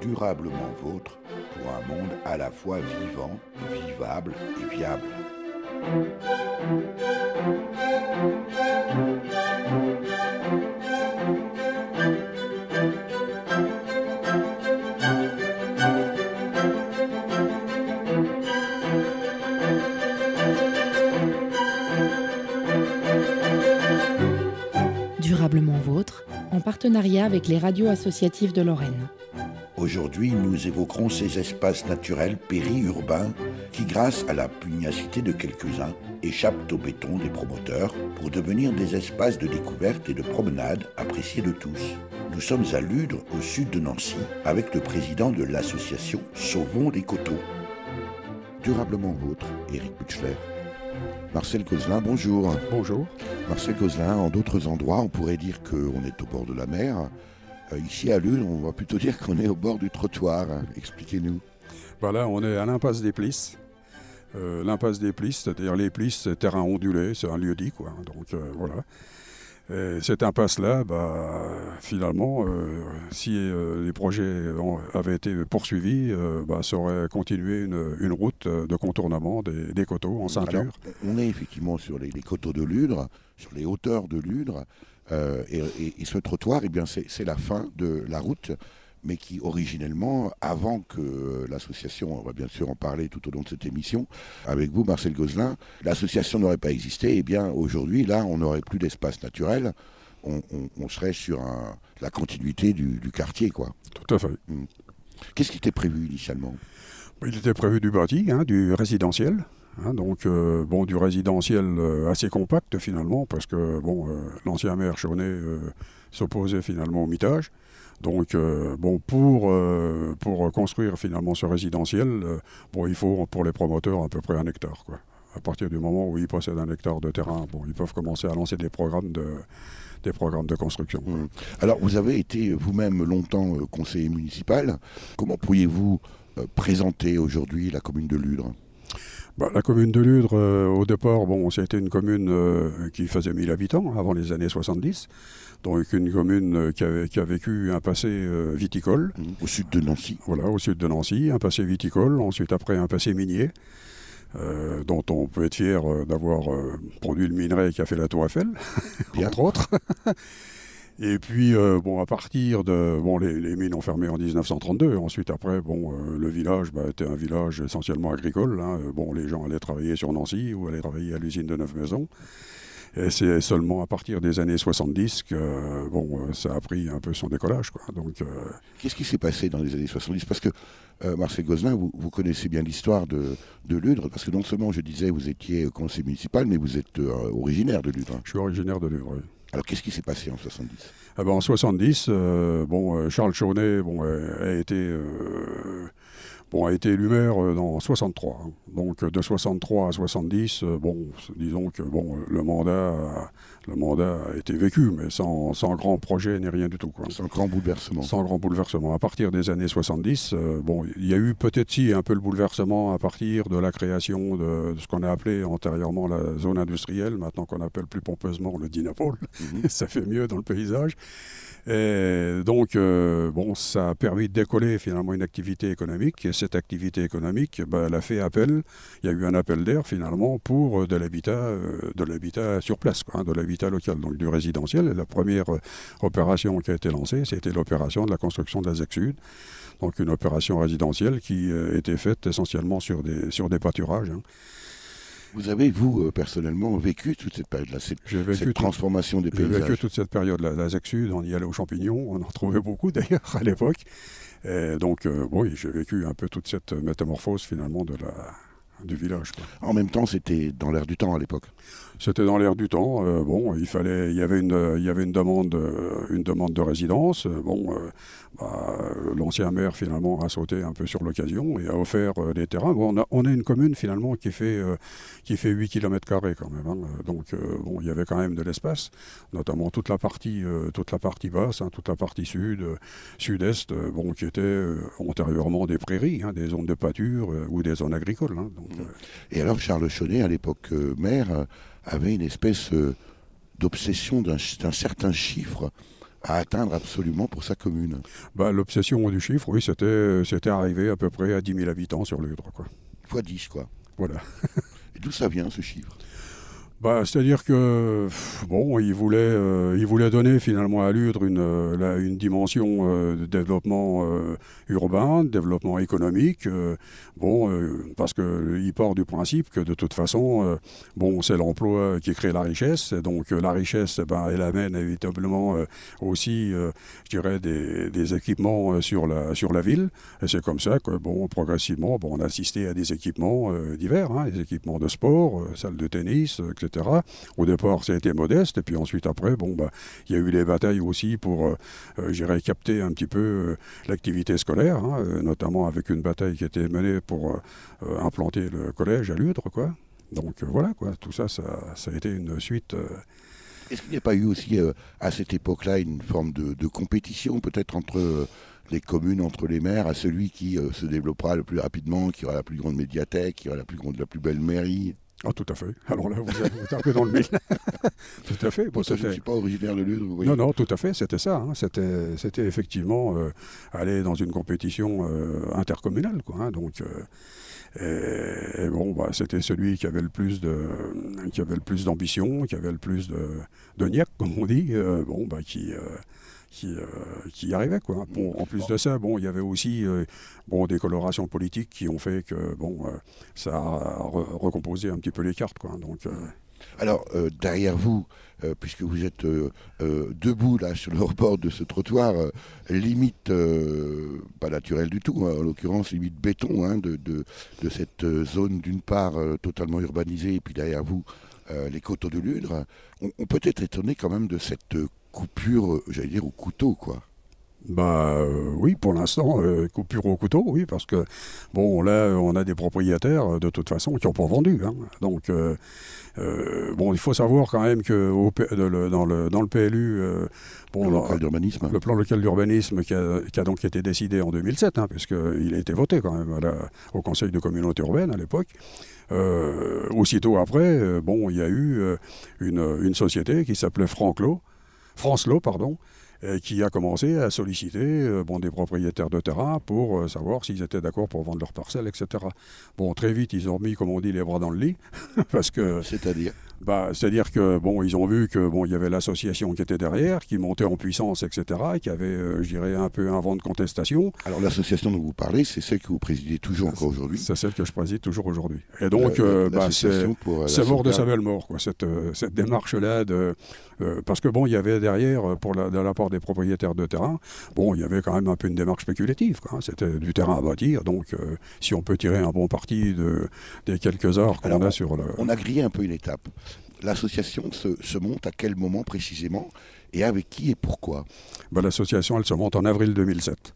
durablement vôtre pour un monde à la fois vivant, vivable et viable. Durablement vôtre, en partenariat avec les radios associatives de Lorraine. Aujourd'hui, nous évoquerons ces espaces naturels périurbains qui, grâce à la pugnacité de quelques-uns, échappent au béton des promoteurs pour devenir des espaces de découverte et de promenade appréciés de tous. Nous sommes à Ludre, au sud de Nancy, avec le président de l'association Sauvons les Coteaux. Durablement vôtre, Éric Butchler. Marcel Gozlin, bonjour. Bonjour. Marcel Gozlin, en d'autres endroits, on pourrait dire qu'on est au bord de la mer. Ici à Ludre, on va plutôt dire qu'on est au bord du trottoir. Expliquez-nous. Là, on est à l'impasse des Plisses. L'impasse des Plisses, c'est-à-dire les Plisses, c'est terrain ondulé, c'est un lieu dit, quoi. Donc voilà. Et cette impasse-là, finalement, si les projets avaient été poursuivis, ça aurait continué une route de contournement des coteaux en ceinture. Alors, on est effectivement sur les coteaux de Ludre, sur les hauteurs de Ludre, et ce trottoir, c'est la fin de la route, mais qui originellement, avant que l'association, on va bien sûr en parler tout au long de cette émission, avec vous Marcel Gozlin, l'association n'aurait pas existé, et bien aujourd'hui, là, on n'aurait plus d'espace naturel, on serait sur la continuité du quartier, quoi. Tout à fait. Qu'est-ce qui était prévu initialement ? Il était prévu du bâti, du résidentiel. Du résidentiel assez compact finalement, parce que l'ancien maire Chaunet s'opposait finalement au mitage. Donc pour construire finalement ce résidentiel, il faut pour les promoteurs à peu près 1 hectare, quoi. À partir du moment où ils possèdent 1 hectare de terrain, ils peuvent commencer à lancer des programmes de construction. Alors vous avez été vous-même longtemps conseiller municipal. Comment pourriez-vous présenter aujourd'hui la commune de Ludre ? La commune de Ludre, au départ, c'était une commune qui faisait 1000 habitants avant les années 70. Donc une commune qui a vécu un passé viticole. Au sud de Nancy. Voilà, au sud de Nancy, un passé viticole, ensuite après un passé minier, dont on peut être fier d'avoir produit le minerai qui a fait la Tour Eiffel, entre autres. Et puis, à partir de... les mines ont fermé en 1932. Ensuite, après, le village était un village essentiellement agricole. Les gens allaient travailler sur Nancy ou allaient travailler à l'usine de Neuve-Maisons. Et c'est seulement à partir des années 70 que ça a pris un peu son décollage, quoi. Donc, qu'est-ce qui s'est passé dans les années 70 ? Parce que, Marcel Gozlin, vous connaissez bien l'histoire de Ludre, parce que non seulement, je disais, vous étiez conseiller municipal, mais vous êtes originaire de Ludre. Je suis originaire de Ludre, oui. Alors, qu'est-ce qui s'est passé en 70 ? En 70, Charles Chaunet a été élu maire en 63. Donc de 63 à 70, disons que le mandat a été vécu, mais sans grand projet ni rien du tout, quoi. Sans grand bouleversement. Sans grand bouleversement. À partir des années 70, il y a eu peut-être un peu le bouleversement à partir de la création de ce qu'on a appelé antérieurement la zone industrielle, maintenant qu'on appelle plus pompeusement le Dynapôle. Ça fait mieux dans le paysage. Et donc, ça a permis de décoller finalement une activité économique. Et cette activité économique, elle a fait appel. Il y a eu un appel d'air finalement pour de l'habitat sur place, quoi, de l'habitat local, donc du résidentiel. Et la première opération qui a été lancée, c'était l'opération de la construction de la ZEC Sud. Donc une opération résidentielle qui était faite essentiellement sur des pâturages. Vous avez, vous, personnellement, vécu toute cette période-là, cette transformation des paysages? J'ai vécu toute cette période. La ZEC Sud, on y allait aux champignons, on en trouvait beaucoup d'ailleurs à l'époque. Et donc, oui, j'ai vécu un peu toute cette métamorphose finalement du village, quoi. En même temps, c'était dans l'air du temps à l'époque. C'était dans l'air du temps. Il y avait une demande de résidence. L'ancien maire finalement a sauté un peu sur l'occasion et a offert des terrains. On a une commune finalement qui fait 8 km² quand même. Donc il y avait quand même de l'espace, notamment toute la partie basse, toute la partie sud-est, qui était antérieurement des prairies, des zones de pâture ou des zones agricoles. Et alors Charles Chaunet, à l'époque maire, avait une espèce d'obsession d'un certain chiffre à atteindre absolument pour sa commune? L'obsession du chiffre, oui, c'était arrivé à peu près à 10 000 habitants sur Ludre, quoi. Fois 10, quoi. Voilà. Et d'où ça vient, ce chiffre? C'est-à-dire que il voulait donner finalement à Ludre une dimension de développement urbain, de développement économique. Parce qu'il part du principe que de toute façon, c'est l'emploi qui crée la richesse. Et donc la richesse, elle amène inévitablement aussi, je dirais, des équipements sur la ville. Et c'est comme ça que progressivement, on a assisté à des équipements divers, des équipements de sport, salles de tennis, etc. Au départ, ça a été modeste, et puis ensuite, après, il y a eu les batailles aussi pour, capter un petit peu l'activité scolaire, notamment avec une bataille qui a été menée pour implanter le collège à Ludre, quoi. Donc voilà, quoi. Tout ça, ça a été une suite. Est-ce qu'il n'y a pas eu aussi, à cette époque-là, une forme de compétition, peut-être entre les communes, entre les maires, à celui qui se développera le plus rapidement, qui aura la plus grande médiathèque, qui aura la plus belle mairie? Ah, tout à fait. Alors là, vous êtes un peu dans le mille. Tout à fait. Je ne suis pas originaire de Ludre, vous voyez. Non, tout à fait, c'était ça. C'était effectivement aller dans une compétition intercommunale, quoi. Donc, c'était celui qui avait le plus d'ambition, qui avait le plus de niaque, comme on dit, qui y arrivait, quoi. En plus de ça, il y avait aussi des colorations politiques qui ont fait que ça a recomposé un petit peu les cartes, quoi. Donc, alors, derrière vous, puisque vous êtes debout là sur le rebord de ce trottoir, limite pas naturelle du tout, en l'occurrence limite béton, de cette zone d'une part totalement urbanisée, et puis derrière vous, les coteaux de Ludre, on peut être étonné quand même de cette coupure, j'allais dire, au couteau, quoi. Oui, pour l'instant, coupure au couteau, oui, parce que, là, on a des propriétaires, de toute façon, qui n'ont pas vendu. Donc, il faut savoir quand même que dans le PLU, le plan local d'urbanisme qui a donc été décidé en 2007, puisqu'il a été voté quand même au Conseil de communauté urbaine à l'époque. Aussitôt après, il y a eu une société qui s'appelait Francelot, qui a commencé à solliciter des propriétaires de terrain pour savoir s'ils étaient d'accord pour vendre leurs parcelles, etc. Très vite, ils ont mis, comme on dit, les bras dans le lit, parce que... C'est-à-dire ? C'est-à-dire que ils ont vu que il y avait l'association qui était derrière, qui montait en puissance, etc., et qui avait, un peu un vent de contestation. Alors l'association dont vous parlez, c'est celle que vous présidez toujours encore aujourd'hui ? C'est celle que je préside toujours aujourd'hui. Et donc, c'est mort de sa belle mort, quoi, cette démarche-là parce que il y avait derrière, de la part des propriétaires de terrain, il y avait quand même un peu une démarche spéculative, quoi. C'était du terrain à bâtir, donc si on peut tirer un bon parti des quelques heures qu'on a sur le... On a grillé un peu une étape. L'association se monte à quel moment précisément et avec qui et pourquoi ? L'association, elle se monte en avril 2007.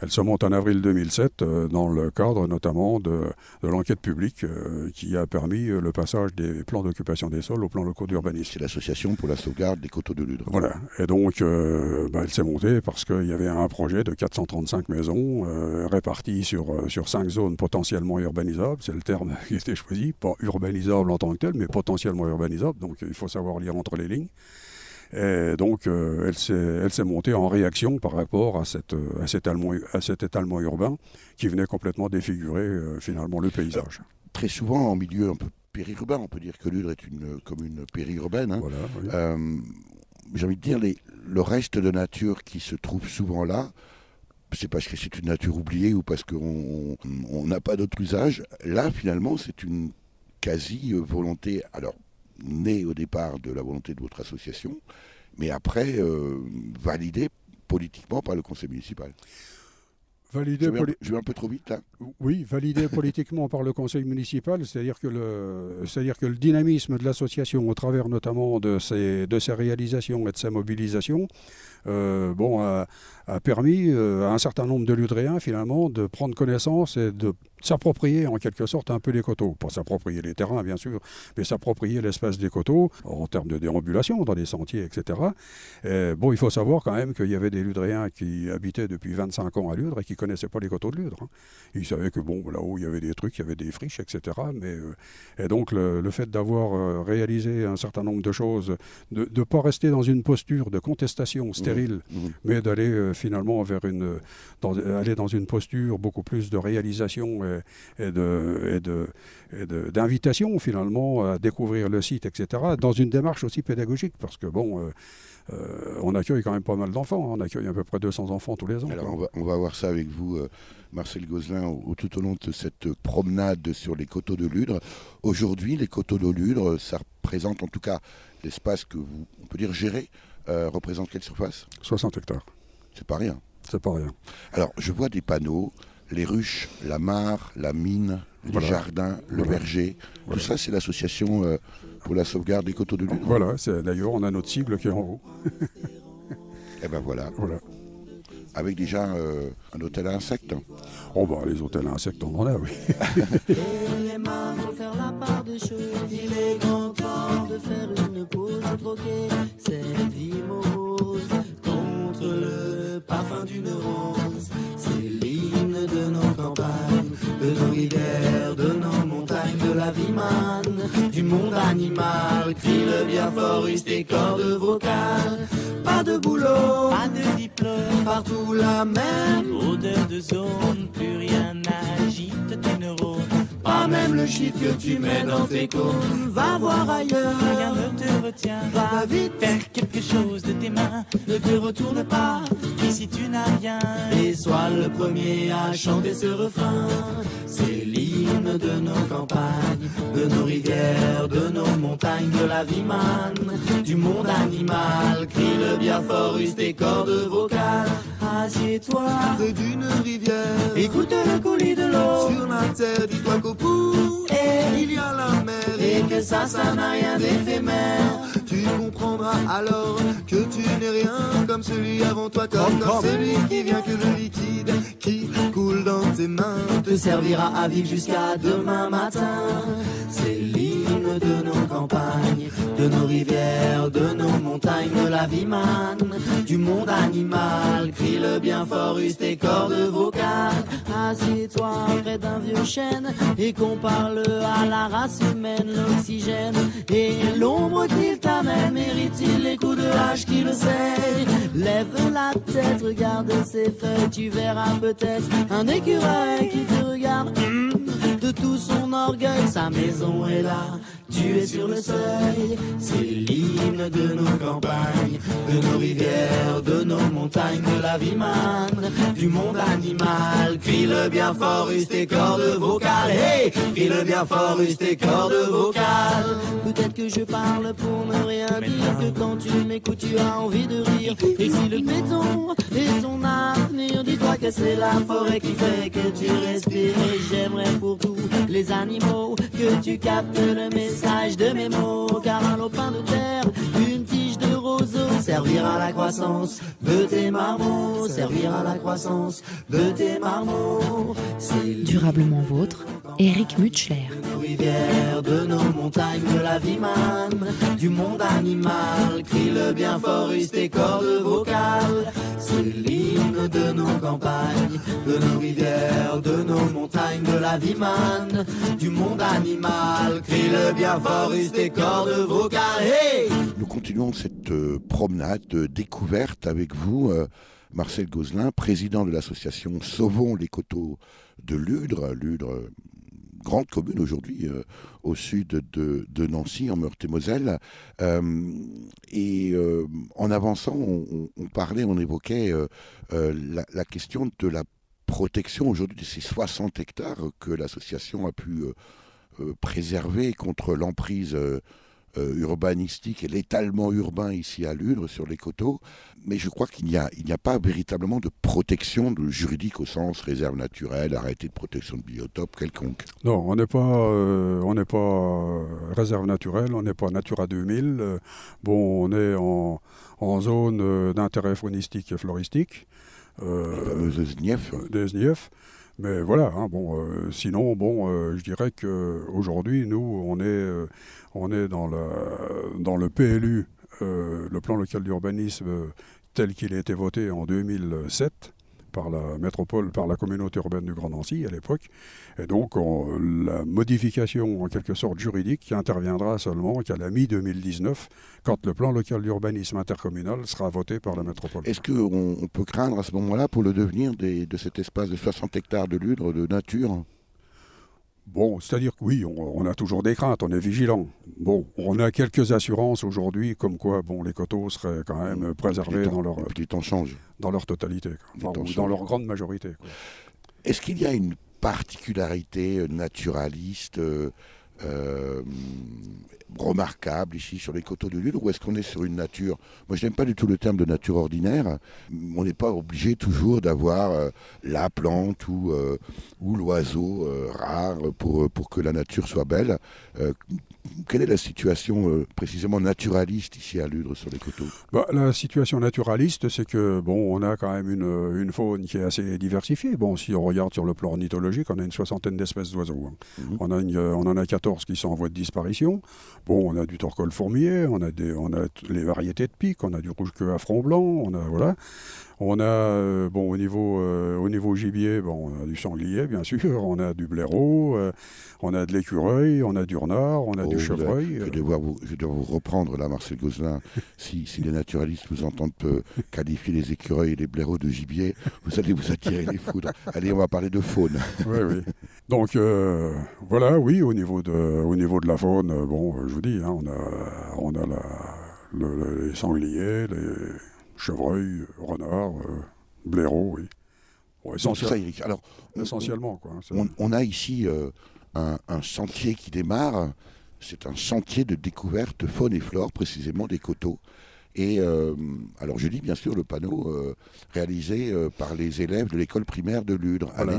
Elle se monte en avril 2007 dans le cadre notamment de l'enquête publique qui a permis le passage des plans d'occupation des sols aux plans locaux d'urbanisme. C'est l'association pour la sauvegarde des coteaux de Ludre. Voilà. Et donc, elle s'est montée parce qu'il y avait un projet de 435 maisons réparties sur 5 zones potentiellement urbanisables. C'est le terme qui a été choisi. Pas urbanisable en tant que tel, mais potentiellement urbanisable. Donc, il faut savoir lire entre les lignes. Et donc, elle s'est montée en réaction par rapport à cet étalement urbain qui venait complètement défigurer finalement le paysage. Alors, très souvent, en milieu un peu périurbain, on peut dire que Ludre est une commune périurbaine. Voilà, oui. J'ai envie de dire, le reste de nature qui se trouve souvent là, c'est parce que c'est une nature oubliée ou parce qu'on n'a pas d'autre usage. Là, finalement, c'est une quasi-volonté... Alors, né au départ de la volonté de votre association, mais après validé politiquement par le conseil municipal. Je vais un peu trop vite là. Oui, validé politiquement par le conseil municipal, c'est-à-dire que le dynamisme de l'association, au travers notamment de ses réalisations et de sa mobilisation, a permis à un certain nombre de Ludréens finalement de prendre connaissance et de s'approprier en quelque sorte un peu les coteaux. Pas s'approprier les terrains, bien sûr, mais s'approprier l'espace des coteaux en termes de déambulation dans les sentiers, etc. Bon, il faut savoir quand même qu'il y avait des Ludréens qui habitaient depuis 25 ans à Ludre et qui ne connaissaient pas les coteaux de Ludre. Ils savaient que bon, là-haut, il y avait des trucs, il y avait des friches, etc. Et donc, le fait d'avoir réalisé un certain nombre de choses, de ne pas rester dans une posture de contestation stérile, mais d'aller finalement aller dans une posture beaucoup plus de réalisation et d'invitation finalement à découvrir le site, etc., dans une démarche aussi pédagogique, parce que bon, on accueille quand même pas mal d'enfants, on accueille à peu près 200 enfants tous les ans. Alors on va voir ça avec vous, Marcel Gozlin, tout au long de cette promenade sur les coteaux de Ludre. Aujourd'hui, les coteaux de Ludre, ça représente en tout cas l'espace que vous, on peut dire, gérez, représente quelle surface? 60 hectares. C'est pas rien. C'est pas rien. Alors, je vois des panneaux, les ruches, la mare, la mine, les jardins, le verger. Tout ça, c'est l'association pour la sauvegarde des coteaux de Ludre. Voilà, d'ailleurs, on a notre sigle qui est en haut. Et ben voilà. Avec déjà un hôtel à insectes. Oh bah, les hôtels à insectes, on en a, oui. Les mains faut faire la part des choses. Il est grand temps de faire une pause, de troquer cette vie morose contre le parfum d'une rose. C'est l'hymne de nos campagnes, de nos rivières, de nos montagnes, de la vie manne, du monde animal. Crie le bien fort, ruste et cordes vocales. Pas de boulot, pas de diplôme, partout la même odeur de zone, plus rien n'agite tes neurones. Pas même le shit que tu mets dans tes cônes. Va voir ailleurs, Rien ne te retient. va vite, Faire quelque chose de tes mains. ne te retourne pas Ici tu n'as rien. et sois le premier à chanter ce refrain. C'est l'hymne de nos campagnes, de nos rivières, de nos montagnes, de la vie manne, du monde animal. Crie le bien fort, use tes cordes vocales. Assieds-toi près d'une rivière, écoute le coulis de l'eau sur la terre. Dis-toi qu'au bout il y a la mer et que ça n'a rien d'éphémère. Tu comprendras alors que tu n'es rien comme celui avant toi, comme celui qui vient, que le liquide qui coule dans tes mains te servira à vivre jusqu'à demain matin. C'est l'hymne de nos campagnes, de nos rivières, de nos montagnes, de la vie manne, du monde animal. Crie le bien fort, use tes cordes vocales. Assieds-toi près d'un vieux chêne et compare-le à la race humaine. L'oxygène et l'ombre qu'il t'amène, mérite-t-il les coups de hache qui le saignent? Lève la tête, regarde ses feuilles, tu verras peut-être un écureuil qui te regarde de tout son orgueil. Sa maison est là, tu es sur le seuil. C'est l'hymne de nos campagnes, de nos rivières, de nos montagnes, de la vie manne, du monde animal. Crie le bien fort, use tes cordes vocales. Hey, crie le bien fort, use tes cordes vocales. Peut-être que je parle pour ne rien dire, que quand tu m'écoutes tu as envie de rire. Et si le béton est ton avenir, dis-toi que c'est la forêt qui fait que tu respires. Et j'aimerais pour tous les animaux que tu captes le message de mes mots, car un lopin de terre, une tige de roseau servira à la croissance de tes marmots, servira à la croissance de tes marmots. C'est Durablement vôtre, Éric Mutschler. de nos rivières, de nos montagnes, de la vie manne, du monde animal. Crie le bien fort, use tes cordes vocales. C'est l'hymne de nos campagnes, de nos rivières, de nos montagnes, de la vie manne, du monde animal. Crie le bien fort, use tes cordes vocales. Hey! Nous continuons cette promenade de découverte avec vous, Marcel Gozlin, président de l'association Sauvons les coteaux de Ludre. Ludre, grande commune aujourd'hui au sud de Nancy, en Meurthe-et-Moselle. En avançant, on parlait, on évoquait la question de la protection aujourd'hui de ces 60 hectares que l'association a pu préserver contre l'emprise urbanistique et l'étalement urbain ici à Ludre sur les coteaux, mais je crois qu'il n'y a pas véritablement de protection juridique au sens réserve naturelle, arrêté de protection de biotope quelconque. Non, on n'est pas réserve naturelle, on n'est pas Natura 2000. On est en zone d'intérêt faunistique et floristique. Les fameuses SNIEF. Des SNIEF. Mais voilà, hein, sinon, je dirais qu'aujourd'hui, nous, on est dans le PLU, le plan local d'urbanisme tel qu'il a été voté en 2007 par la métropole, par la communauté urbaine du Grand Nancy à l'époque. Et donc, la modification, en quelque sorte juridique, qui interviendra seulement qu'à la mi-2019, quand le plan local d'urbanisme intercommunal sera voté par la métropole. Est-ce qu'on peut craindre à ce moment-là pour le devenir de cet espace de 60 hectares de Ludre, de nature ? Bon, c'est-à-dire que oui, on a toujours des craintes, on est vigilant. Bon, on a quelques assurances aujourd'hui, comme quoi les coteaux seraient quand même préservés dans leur totalité, ou dans leur grande majorité. Quoi. Est-ce qu'il y a une particularité naturaliste remarquable ici sur les coteaux de Ludre, ou est-ce qu'on est sur une nature, moi je n'aime pas du tout le terme de nature ordinaire, on n'est pas obligé toujours d'avoir la plante ou l'oiseau rare pour que la nature soit belle. Quelle est la situation précisément naturaliste ici à Ludre sur les coteaux ? La situation naturaliste, c'est que on a quand même une faune qui est assez diversifiée. Bon, si on regarde sur le plan ornithologique, on a une 60aine d'espèces d'oiseaux. Hein. On en a 14 qui sont en voie de disparition. Bon, on a du torcol fourmier, on a les variétés de pics, on a du rouge-queue à front blanc, on a au niveau gibier, on a du sanglier bien sûr, on a du blaireau, on a de l'écureuil, on a du renard, on a du chevreuil. Je dois vous reprendre là, Marcel Gozlin. si les naturalistes vous entendent qualifier les écureuils et les blaireaux de gibier, vous allez vous attirer les foudres. Allez, on va parler de faune. Oui. Donc au niveau de la faune, je vous dis, hein, on a les sangliers, les chevreuil, renard, blaireau, oui. Essentiellement, quoi. On a ici un sentier qui démarre. C'est un sentier de découverte faune et flore, précisément des coteaux. Et alors je lis bien sûr le panneau réalisé par les élèves de l'école primaire de Ludre, année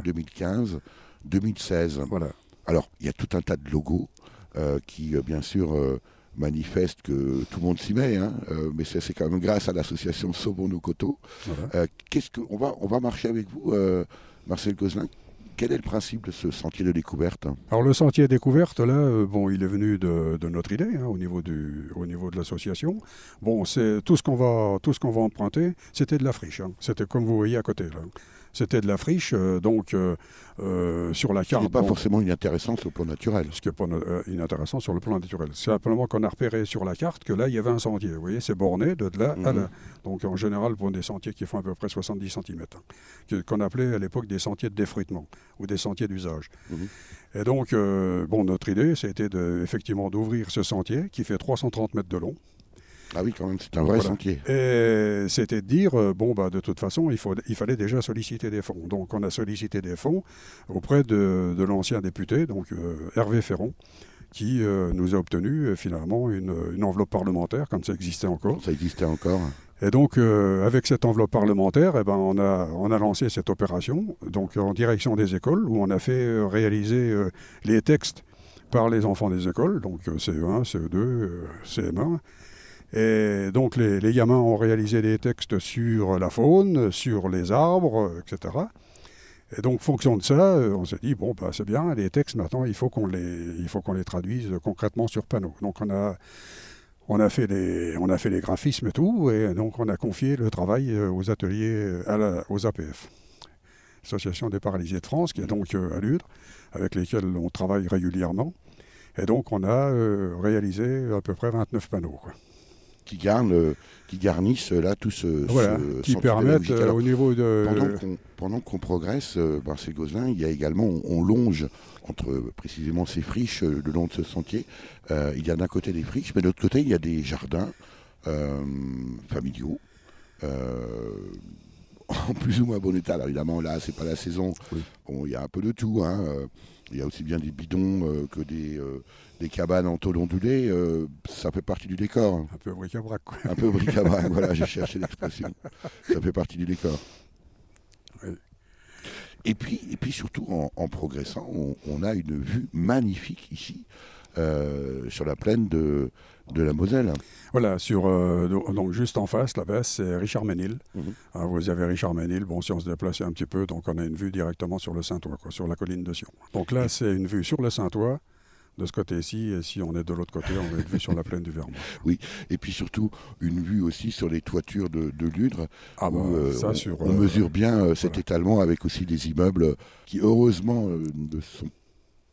2015-2016. Voilà. Alors il y a tout un tas de logos qui bien sûr manifeste que tout le monde s'y met, hein, mais c'est quand même grâce à l'association Sauvons nos coteaux. Voilà. On va marcher avec vous, Marcel Gozlin. Quel est le principe de ce sentier de découverte ? Alors le sentier de découverte, là, il est venu de notre idée, hein, au niveau de l'association. C'est tout ce qu'on va emprunter, c'était de la friche. Hein. C'était comme vous voyez à côté, là. C'était de la friche, sur la carte. Ce n'est pas forcément inintéressant sur le plan naturel. Ce qui n'est pas inintéressant sur le plan naturel. C'est simplement qu'on a repéré sur la carte que là, il y avait un sentier. Vous voyez, c'est borné de là à là. Donc en général, pour des sentiers qui font à peu près 70 cm, hein, qu'on appelait à l'époque des sentiers de défruitement ou des sentiers d'usage. Et donc, notre idée, c'était effectivement d'ouvrir ce sentier qui fait 330 mètres de long. Ah oui, quand même, c'est un vrai sentier. Et c'était de dire, de toute façon, il fallait déjà solliciter des fonds. Donc on a sollicité des fonds auprès de l'ancien député, donc Hervé Ferron, qui nous a obtenu finalement une enveloppe parlementaire, comme ça existait encore. Ça existait encore. Et donc, avec cette enveloppe parlementaire, on a lancé cette opération, donc en direction des écoles, où on a fait réaliser les textes par les enfants des écoles, donc CE1, CE2, CM1. Et donc les gamins ont réalisé des textes sur la faune, sur les arbres, etc. Et donc, fonction de ça, on s'est dit, c'est bien, les textes maintenant, il faut qu'on les traduise concrètement sur panneau. Donc on a fait les graphismes et tout, et donc on a confié le travail aux ateliers, aux APF, Association des paralysés de France, qui est donc à Ludre, avec lesquels on travaille régulièrement. Et donc on a réalisé à peu près 29 panneaux, quoi. Qui garnissent là tout ce qui permettent au niveau de... Pendant qu'on progresse, Marcel Gozlin, il y a également, on longe entre précisément ces friches le long de ce sentier. Il y a d'un côté des friches, mais de l'autre côté, il y a des jardins familiaux, en plus ou moins bon état. Alors évidemment, là, c'est pas la saison. Oui. Il y a un peu de tout, hein. Il y a aussi bien des bidons que des cabanes en tôle ondulée. Ça fait partie du décor. Un peu bric-à-brac, quoi. Un peu bric-à-brac, voilà, j'ai cherché l'expression. Ça fait partie du décor. Oui. Et puis surtout, en progressant, on a une vue magnifique ici sur la plaine de la Moselle. Voilà, donc juste en face, là-bas, c'est Richard Ménil. Vous avez Richard Ménil. Bon, si on se déplace un petit peu, donc on a une vue directement sur le Saintois, quoi, sur la colline de Sion. Donc là, c'est une vue sur le Saintois, de ce côté-ci, et si on est de l'autre côté, on a une vue sur la plaine du Vermont. Oui, et puis surtout, une vue aussi sur les toitures de Ludre. On mesure bien cet étalement avec aussi des immeubles qui, heureusement, ne sont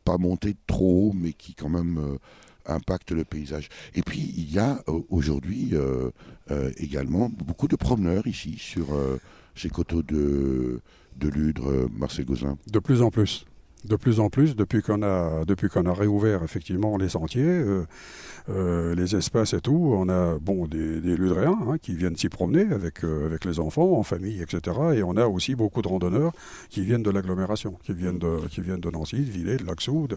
pas montés trop haut, mais qui quand même impactent le paysage. Et puis il y a aujourd'hui également beaucoup de promeneurs ici sur ces coteaux de Ludre, Marcel Gozlin. De plus en plus. De plus en plus, depuis qu'on a réouvert effectivement les sentiers, les espaces et tout, on a des Ludréens qui viennent s'y promener avec les enfants, en famille, etc. Et on a aussi beaucoup de randonneurs qui viennent de l'agglomération, qui viennent de Nancy, de Villers, de Laxou.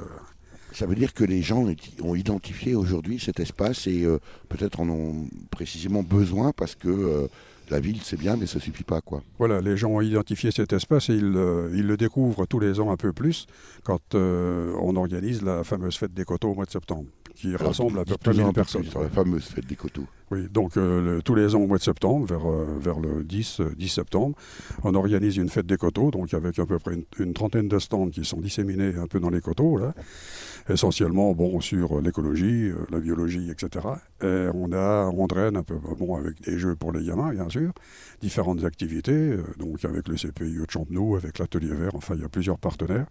Ça veut dire que les gens ont identifié aujourd'hui cet espace et peut-être en ont précisément besoin parce que la ville, c'est bien, mais ça ne suffit pas, quoi. Voilà, les gens ont identifié cet espace et ils le découvrent tous les ans un peu plus quand on organise la fameuse fête des coteaux au mois de septembre, qui rassemble à peu près 1000 personnes. Sur la fameuse fête des coteaux. Oui, donc tous les ans au mois de septembre, vers le 10 septembre, on organise une fête des coteaux, donc avec à peu près une trentaine de stands qui sont disséminés un peu dans les coteaux, là, essentiellement sur l'écologie, la biologie, etc. Et on draine un peu, avec des jeux pour les gamins, bien sûr, différentes activités, donc avec le CPIE de Champenoux, avec l'Atelier Vert, enfin il y a plusieurs partenaires.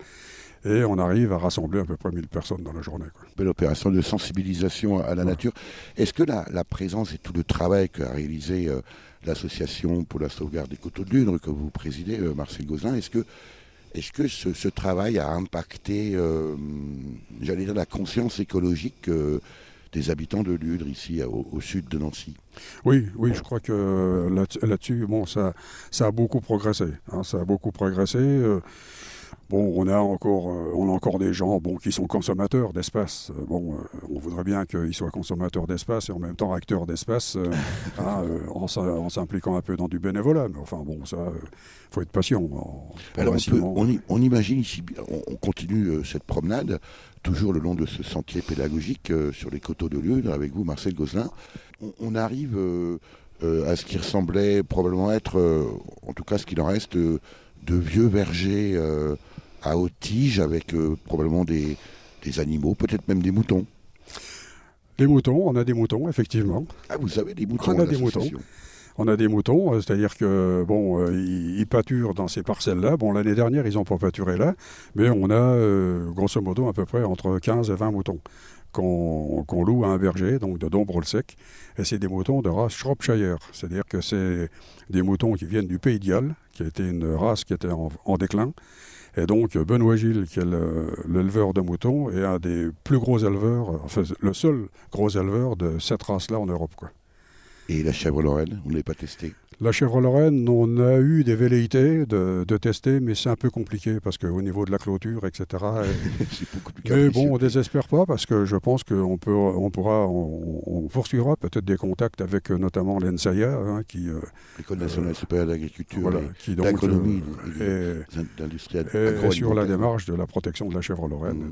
Et on arrive à rassembler à peu près 1000 personnes dans la journée, quoi. Belle opération de sensibilisation à la nature. Est-ce que la présence et tout le travail qu'a réalisé l'association pour la sauvegarde des coteaux de Ludre que vous présidez, Marcel Gozlin, est-ce que ce travail a impacté, j'allais dire, la conscience écologique des habitants de Ludre, ici au sud de Nancy? Oui, je crois que là-dessus, ça a beaucoup progressé. Ça a beaucoup progressé. On a encore des gens qui sont consommateurs d'espace. On voudrait bien qu'ils soient consommateurs d'espace et en même temps acteurs d'espace en s'impliquant un peu dans du bénévolat. Mais enfin, faut être patient. Alors on imagine ici, on continue cette promenade, toujours le long de ce sentier pédagogique sur les coteaux de Ludre, avec vous, Marcel Gozlin. On arrive à ce qui ressemblait probablement être, en tout cas ce qu'il en reste, de vieux vergers à haute tige avec probablement des animaux, peut-être même des moutons. Les moutons, on a des moutons, effectivement. Ah, vous avez des moutons? On a des moutons. On a des moutons, c'est-à-dire que ils pâturent dans ces parcelles-là. L'année dernière, ils n'ont pas pâturé là, mais on a grosso modo à peu près entre 15 et 20 moutons qu'on loue à un berger, donc de Dombrol-Sec. Et c'est des moutons de race Shropshire, c'est-à-dire que c'est des moutons qui viennent du Pays de Galles, qui a été une race qui était en déclin. Et donc Benoît Gilles, qui est l'éleveur de moutons, est un des plus gros éleveurs, enfin le seul gros éleveur de cette race-là en Europe, quoi. Et la chèvre lorraine, vous ne l'avez pas testée? La chèvre lorraine, on a eu des velléités de tester, mais c'est un peu compliqué parce qu'au niveau de la clôture, etc. C'est beaucoup plus capricieux. Mais on ne désespère pas parce que je pense qu'on poursuivra peut-être des contacts avec notamment l'ENSAIA, l'École nationale supérieure d'agriculture, d'agronomie et d'industrie et sur la démarche de la protection de la chèvre lorraine.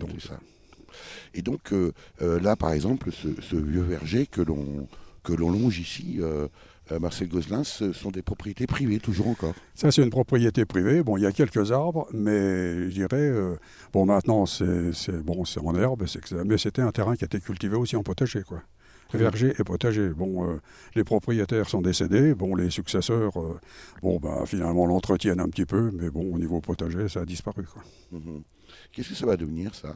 Et donc là, par exemple, ce vieux verger que l'on longe ici, Marcel Gozlin, ce sont des propriétés privées, toujours encore. Ça, c'est une propriété privée. Il y a quelques arbres, mais je dirais, maintenant, c'est en herbe, mais c'était un terrain qui était cultivé aussi en potager, quoi. Verger et potager. Les propriétaires sont décédés, les successeurs, finalement, l'entretiennent un petit peu, mais au niveau potager, ça a disparu, quoi. Qu'est-ce que ça va devenir, ça ?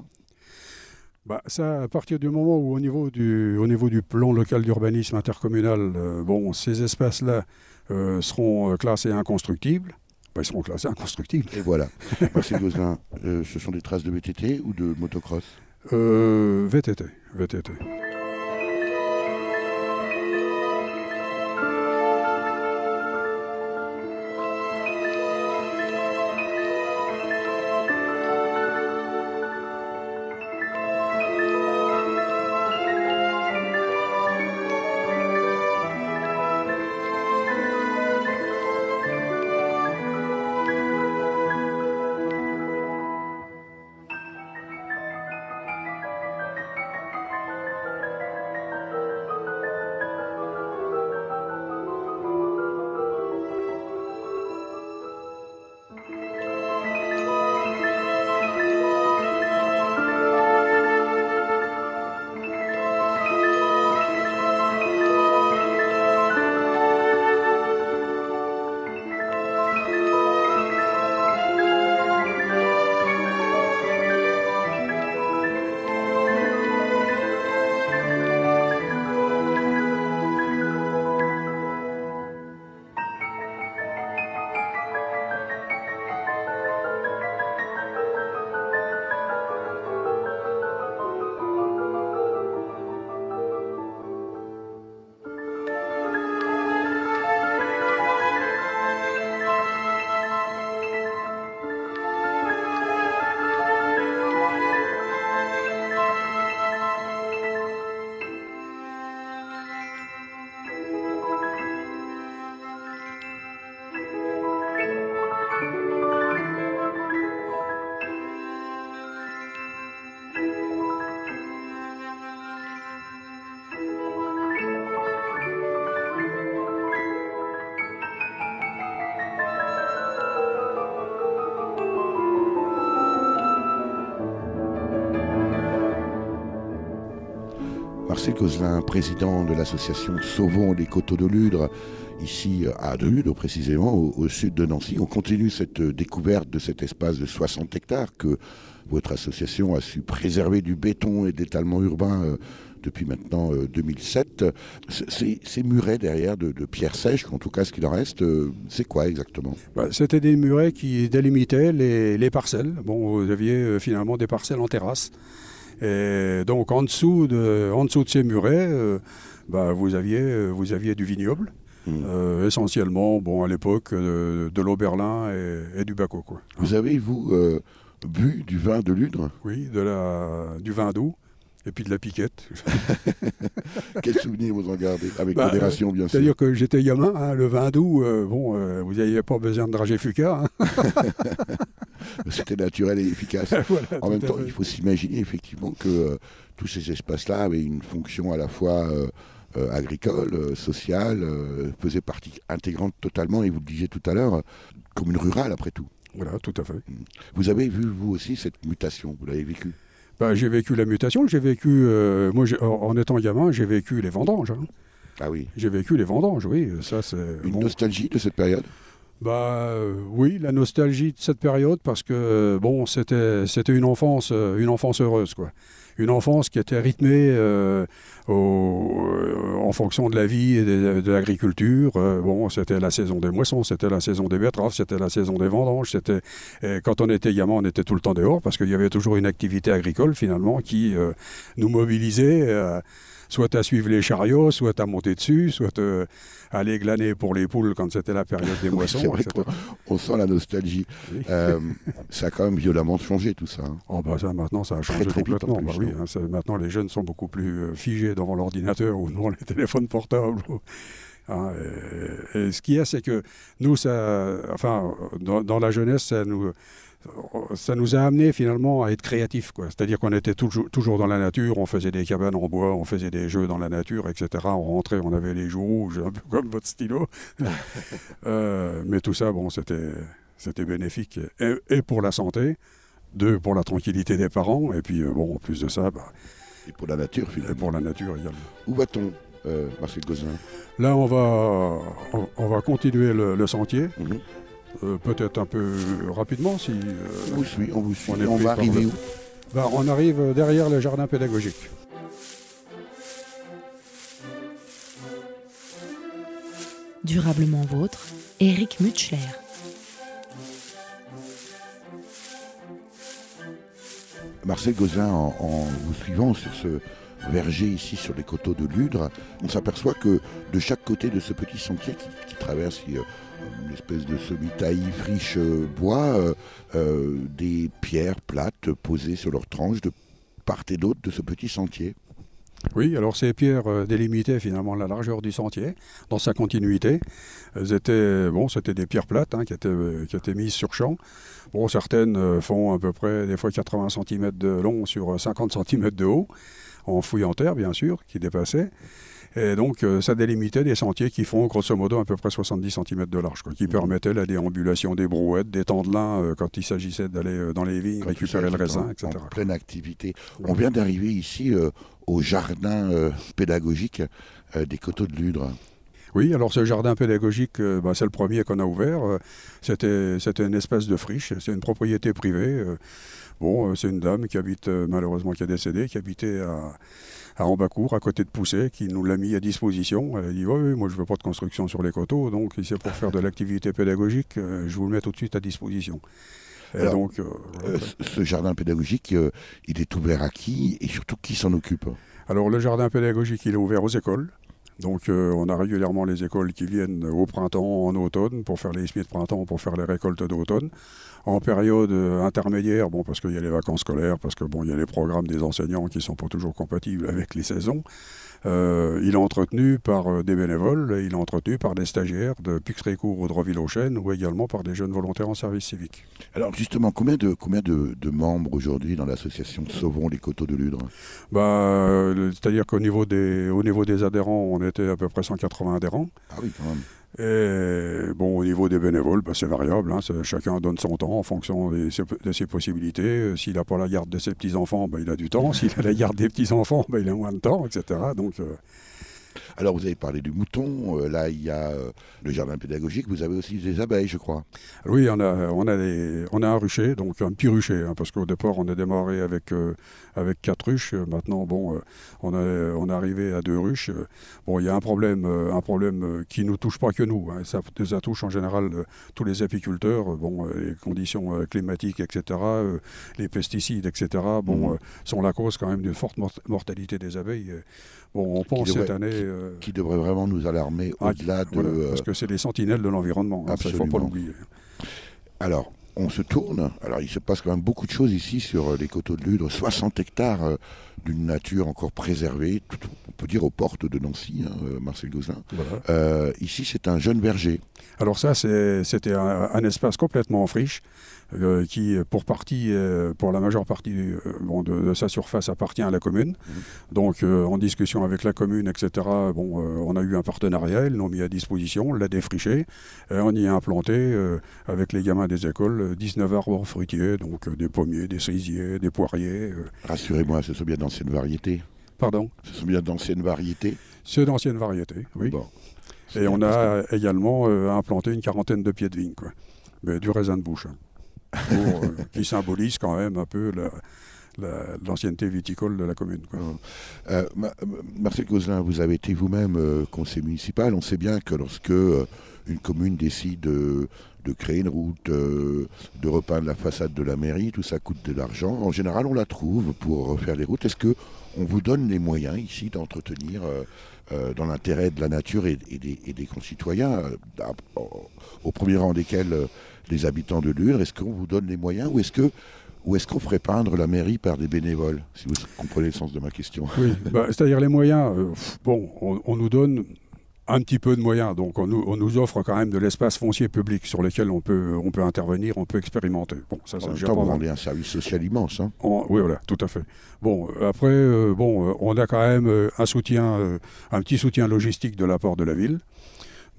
Ça, à partir du moment où, au niveau du plan local d'urbanisme intercommunal, ces espaces-là seront classés inconstructibles, ils seront classés inconstructibles. Et voilà. Marcel Gozlin, ce sont des traces de VTT ou de motocross ? VTT. Marcel Gozlin, président de l'association Sauvons les coteaux de Ludre, ici à de Ludre précisément, au sud de Nancy. On continue cette découverte de cet espace de 60 hectares que votre association a su préserver du béton et de l'étalement urbain depuis maintenant 2007. Ces murets derrière de pierres sèches, en tout cas ce qu'il en reste, c'est quoi exactement ? C'était des murets qui délimitaient les parcelles. Bon, vous aviez finalement des parcelles en terrasse. Et donc en dessous de ces murets, vous aviez du vignoble, essentiellement à l'époque de l'Oberlin et du Baco, quoi. Vous avez, vous, bu du vin de Ludre ? Oui, du vin doux et puis de la piquette. Quels souvenirs vous en gardez ? Avec modération, bien sûr. C'est-à-dire que j'étais gamin, hein, le vin doux, vous n'aviez pas besoin de dragée Fuca. Hein. C'était naturel et efficace. Voilà, en même temps, il faut s'imaginer effectivement que tous ces espaces-là avaient une fonction à la fois agricole, sociale, faisaient partie intégrante totalement, et vous le disiez tout à l'heure, commune rurale après tout. Voilà, tout à fait. Vous avez vu, vous aussi, cette mutation, vous l'avez vécue ? J'ai vécu la mutation, j'ai vécu, en étant gamin, j'ai vécu les vendanges. Hein. Ah oui. J'ai vécu les vendanges, oui. Ça, c'est une nostalgie de cette période ? Oui, la nostalgie de cette période, parce que c'était une enfance heureuse, quoi. Une enfance qui était rythmée en fonction de la vie et de l'agriculture. C'était la saison des moissons, c'était la saison des betteraves, c'était la saison des vendanges. Quand on était gamin, on était tout le temps dehors, parce qu'il y avait toujours une activité agricole finalement qui nous mobilisait. Soit à suivre les chariots, soit à monter dessus, soit à aller glaner pour les poules quand c'était la période des moissons. Oui, on sent la nostalgie. Oui. Ça a quand même violemment changé tout ça. Hein. Ça maintenant, ça a changé très complètement. Oui, hein, maintenant, les jeunes sont beaucoup plus figés devant l'ordinateur ou devant les téléphones portables. Hein, et ce qu'il y a, c'est que nous, dans la jeunesse, ça nous a amené finalement à être créatifs, quoi. C'est-à-dire qu'on était toujours dans la nature, on faisait des cabanes en bois, on faisait des jeux dans la nature, etc. On rentrait, on avait les joues rouges, un peu comme votre stylo. Mais tout ça, c'était bénéfique. Et pour la santé, pour la tranquillité des parents, et puis en plus de ça... et pour la nature, finalement. Et pour la nature également. Où va-t-on, Marcel Gozlin ? Là, on va continuer le sentier. Mm-hmm. Peut-être un peu rapidement si... on vous suit. On va arriver où ? On arrive derrière le jardin pédagogique. Durablement vôtre, Éric Mutschler. Marcel Gozlin, en vous suivant sur ce verger ici sur les coteaux de Ludre, on s'aperçoit que de chaque côté de ce petit sentier qui traverse une espèce de semi-taillis friche bois, des pierres plates posées sur leurs tranches de part et d'autre de ce petit sentier. Oui, alors ces pierres délimitaient finalement la largeur du sentier, dans sa continuité. C'était des pierres plates qui étaient mises sur champ. Certaines font à peu près des fois 80 cm de long sur 50 cm de haut, en fouille en terre bien sûr, qui dépassaient. Et donc ça délimitait des sentiers qui font grosso modo à peu près 70 cm de large, quoi, qui permettaient la déambulation des brouettes, des tendelins quand il s'agissait d'aller dans les vignes, récupérer le raisin, etc. En pleine activité. On vient d'arriver ici au jardin pédagogique des coteaux de Ludre. Oui, alors ce jardin pédagogique, c'est le premier qu'on a ouvert. C'était une espèce de friche, c'est une propriété privée. C'est une dame qui habite, malheureusement qui est décédée, qui habitait à Ambacourt, à côté de Poussey, qui nous l'a mis à disposition. Elle a dit oui, moi je ne veux pas de construction sur les coteaux, donc si c'est pour faire de l'activité pédagogique, je vous le mets tout de suite à disposition. Alors, donc, ce jardin pédagogique, il est ouvert à qui et surtout qui s'en occupe ? Alors le jardin pédagogique, il est ouvert aux écoles. Donc on a régulièrement les écoles qui viennent au printemps, en automne, pour faire les semis de printemps, pour faire les récoltes d'automne. En période intermédiaire, parce qu'il y a les vacances scolaires, parce que il y a les programmes des enseignants qui ne sont pas toujours compatibles avec les saisons. Il est entretenu par des bénévoles, il est entretenu par des stagiaires de Puxrécourt ou de Reville-aux-Chênes, ou également par des jeunes volontaires en service civique. Alors justement, combien de membres aujourd'hui dans l'association Sauvons les coteaux de Ludre ? C'est-à-dire qu'au niveau des adhérents, on était à peu près 180 adhérents. Ah oui, quand même. Et bon, au niveau des bénévoles, c'est variable. Hein, chacun donne son temps en fonction de ses possibilités. S'il n'a pas la garde de ses petits-enfants, il a du temps. S'il a la garde des petits-enfants, il a moins de temps, etc. Donc, Alors, vous avez parlé du mouton. Là, il y a le jardin pédagogique. Vous avez aussi des abeilles, je crois. Oui, on a un rucher, donc un petit rucher, hein, parce qu'au départ, on a démarré avec 4 ruches. Maintenant, on est arrivé à 2 ruches. Bon, il y a un problème qui ne nous touche pas que nous. Hein, ça touche en général tous les apiculteurs. Les conditions climatiques, etc., les pesticides, etc., sont la cause quand même d'une forte mortalité des abeilles. On pense cette année... Qui devrait vraiment nous alarmer au-delà de... Voilà, parce que c'est les sentinelles de l'environnement, hein, ça, il ne faut pas l'oublier. Alors, on se tourne. Alors, il se passe quand même beaucoup de choses ici sur les coteaux de Ludre. 60 hectares d'une nature encore préservée, on peut dire aux portes de Nancy, hein, Marcel Gozlin. Voilà. Ici, c'est un jeune verger. Alors ça, c'était un espace complètement en friche, qui, pour la majeure partie de sa surface, appartient à la commune. Donc, en discussion avec la commune, etc., on a eu un partenariat, ils l'ont mis à disposition, on l'a défriché, et on y a implanté, avec les gamins des écoles, 19 arbres fruitiers, donc des pommiers, des cerisiers, des poiriers. Rassurez-moi, ce sont bien d'anciennes variétés. Pardon ? Ce sont bien d'anciennes variétés. C'est d'anciennes variétés, oui. Bon. Et on a également implanté une 40aine de pieds de vigne, quoi. Mais du raisin de bouche, hein, qui symbolise quand même un peu l'ancienneté viticole de la commune, quoi. Marcel Gozlin, vous avez été vous-même conseiller municipal. On sait bien que lorsque une commune décide de créer une route, de repeindre la façade de la mairie, tout ça coûte de l'argent. En général, on la trouve pour refaire les routes. Est-ce qu'on vous donne les moyens ici d'entretenir dans l'intérêt de la nature et des concitoyens, au premier rang desquels les habitants de Ludre? Est-ce qu'on vous donne les moyens ou est-ce qu'on ferait peindre la mairie par des bénévoles, si vous comprenez le sens de ma question? Oui, c'est-à-dire les moyens, on nous donne un petit peu de moyens, donc on nous offre quand même de l'espace foncier public sur lequel on peut intervenir, on peut expérimenter. Ça, en même temps, vous rendez un service social immense. Hein. Oui, voilà, tout à fait. Après, on a quand même un petit soutien logistique de la part de la ville.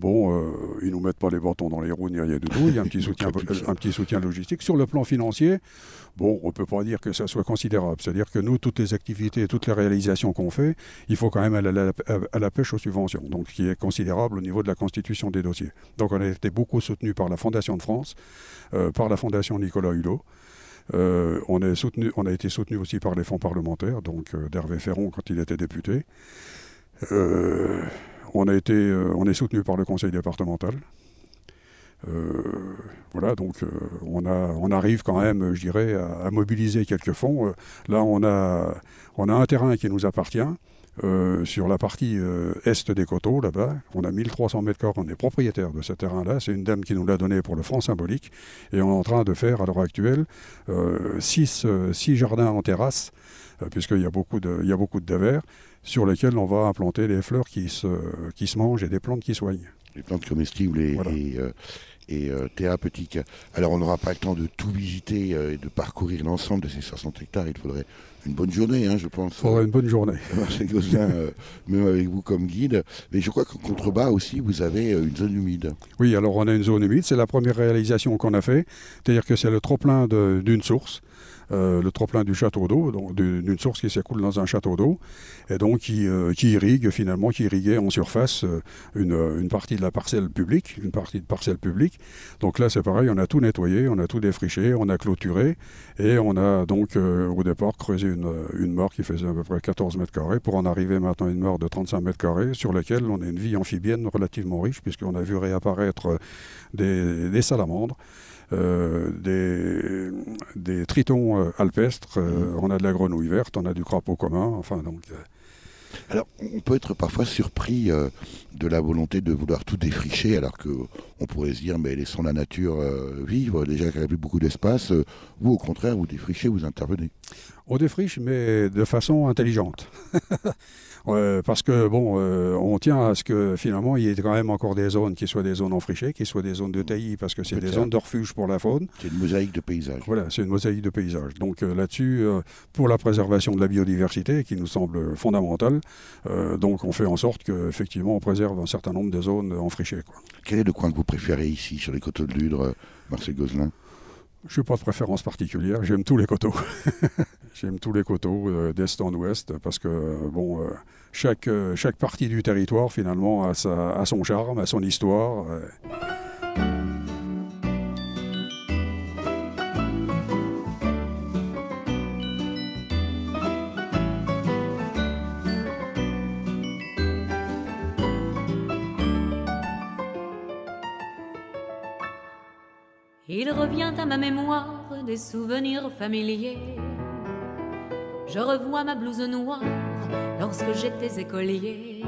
Ils nous mettent pas les bâtons dans les roues ni rien du tout. Il y a un petit soutien logistique. Sur le plan financier, on ne peut pas dire que ça soit considérable. C'est-à-dire que nous, toutes les activités, toutes les réalisations qu'on fait, il faut quand même aller à la pêche aux subventions, donc qui est considérable au niveau de la constitution des dossiers. Donc on a été beaucoup soutenu par la Fondation de France, par la Fondation Nicolas Hulot. On a été soutenu aussi par les fonds parlementaires, donc d'Hervé Ferron quand il était député. On est soutenu par le conseil départemental. On arrive quand même, je dirais, à mobiliser quelques fonds. Là, on a un terrain qui nous appartient. Sur la partie est des coteaux, là-bas, on a 1300 mètres carrés, on est propriétaire de ce terrain-là. C'est une dame qui nous l'a donné pour le franc symbolique. Et on est en train de faire, à l'heure actuelle, 6 jardins en terrasse, puisqu'il y a beaucoup de davers, sur lesquels on va implanter des fleurs qui se mangent et des plantes qui soignent. Les plantes comestibles et thérapeutiques. Alors on n'aura pas le temps de tout visiter et de parcourir l'ensemble de ces 60 hectares. Il faudrait une bonne journée, hein, je pense. Il faudrait une bonne journée. Marcel Gozlin, même avec vous comme guide. Mais je crois qu'en contrebas aussi, vous avez une zone humide. Oui, alors on a une zone humide. C'est la première réalisation qu'on a fait. C'est-à-dire que c'est le trop-plein d'une source. Le trop-plein du château d'eau, donc d'une source qui s'écoule dans un château d'eau, et donc qui irriguait en surface une partie de la parcelle publique, une partie de parcelle publique. Donc là, c'est pareil, on a tout nettoyé, on a tout défriché, on a clôturé, et on a donc au départ creusé une mare qui faisait à peu près 14 mètres carrés, pour en arriver maintenant à une mare de 35 mètres carrés, sur laquelle on a une vie amphibienne relativement riche, puisqu'on a vu réapparaître des salamandres, des tritons alpestres, on a de la grenouille verte, on a du crapaud commun, Alors, on peut être parfois surpris de la volonté de vouloir tout défricher, alors qu'on pourrait se dire, mais laissons la nature vivre, déjà qu'il n'y a plus beaucoup d'espace. Vous, au contraire, vous défrichez, vous intervenez. On défriche, mais de façon intelligente. Parce que, on tient à ce que, finalement, il y ait quand même encore des zones qui soient des zones enfrichées, qui soient des zones de taillis, parce que c'est des zones de refuge pour la faune. C'est une mosaïque de paysage. Voilà, c'est une mosaïque de paysage. Donc là-dessus, pour la préservation de la biodiversité, qui nous semble fondamentale, naturel. Donc on fait en sorte qu'effectivement on préserve un certain nombre de zones enfrichées, quoi. Quel est le coin que vous préférez ici, sur les coteaux de Ludre, Marcel Gozlin? Je n'ai pas de préférence particulière, j'aime tous les coteaux. J'aime tous les coteaux d'est en ouest parce que chaque partie du territoire finalement a son charme, a son histoire. Il revient à ma mémoire des souvenirs familiers. Je revois ma blouse noire lorsque j'étais écolier.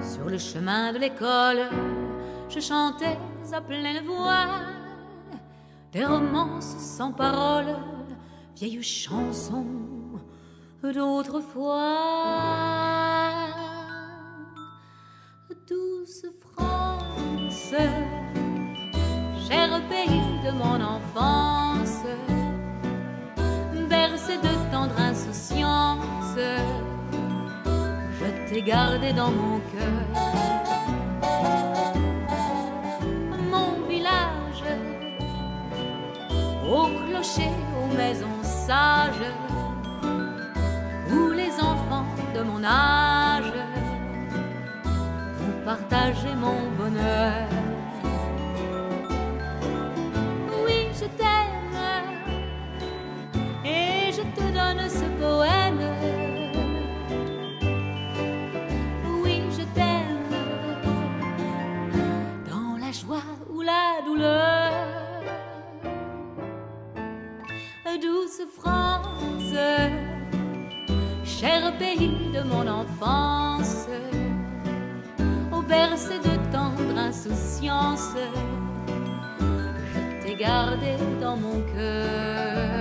Sur le chemin de l'école, je chantais à pleine voix des romances sans paroles, vieilles chansons d'autrefois. Douce France, cher pays de mon enfance, bercé de tendre insouciance, je t'ai gardé dans mon cœur. Mon village, au clocher, aux maisons sages, où les enfants de mon âge ont partagé mon bonheur. Je t'aime et je te donne ce poème. Oui, je t'aime dans la joie ou la douleur. Douce France, cher pays de mon enfance, au bercé de tendre insouciance, gardé dans mon cœur.